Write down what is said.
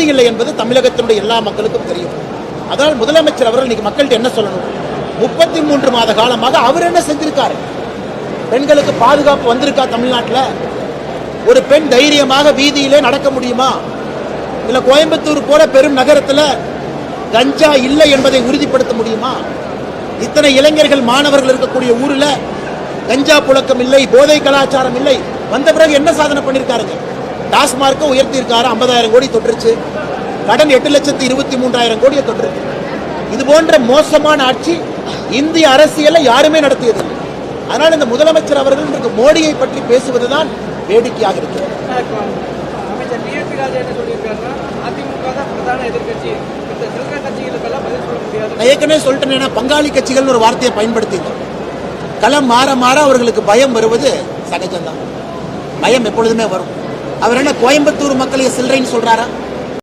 உறுதி இல்லை என்பது தமிழகத்தினுடைய எல்லா மக்களுக்கும் தெரியும். அதனால் முதலமைச்சர் அவர்கள் இன்னைக்கு மக்கள்கிட்ட என்ன சொல்லணும்? 33 மாத காலமாக அவர் என்ன செஞ்சிருக்காரு? பெண்களுக்கு பாதுகாப்பு வந்திருக்கா தமிழ்நாட்டில்? ஒரு பெண் தைரியமாக வீதியிலே நடக்க முடியுமா? இல்ல கோயம்புத்தூர் போல பெரும் நகரத்தில் கஞ்சா இல்லை என்பதை உறுதிப்படுத்த முடியுமா? இத்தனை இளைஞர்கள் மாணவர்கள் இருக்கக்கூடிய ஊரில் கஞ்சா புழக்கம் இல்லை, போதை கலாச்சாரம் இல்லை. வந்த பிறகு என்ன சாதனை பண்ணியிருக்காருங்க? டாஸ்மார்க்க உயர்த்தியிருக்காரு, 50,000 கோடி தொற்றுச்சு. கடன் 8,23,000 கோடியை தொற்றுச்சு. இது போன்ற மோசமான ஆட்சி இந்திய அரசியலை யாருமே நடத்தியது. அதனால் இந்த முதலமைச்சர் அவர்கள் மோடியை பற்றி பேசுவதுதான் வேடிக்கையாக இருக்கிறது. அமைச்சர் டி.ஆர். ராஜா என்ன சொல்லியிருக்காருன்னா, அதிமுக தான் பிரதான எதிர்கட்சி, இந்த சில கட்சிகளுக்கெல்லாம் பதில் சொல்ல முடியாது. நான் ஏற்கனவே சொல்லிட்டேன், பங்காளி கட்சிகள் ஒரு வார்த்தையை பயன்படுத்திங்க. களம் மாற மாற அவர்களுக்கு பயம் வருவது சகஜம்தான். பயம் எப்பொழுதுமே வரும். அவர் என்ன கோயம்புத்தூர் மக்களை சில்லறைன்னு சொல்றாரா?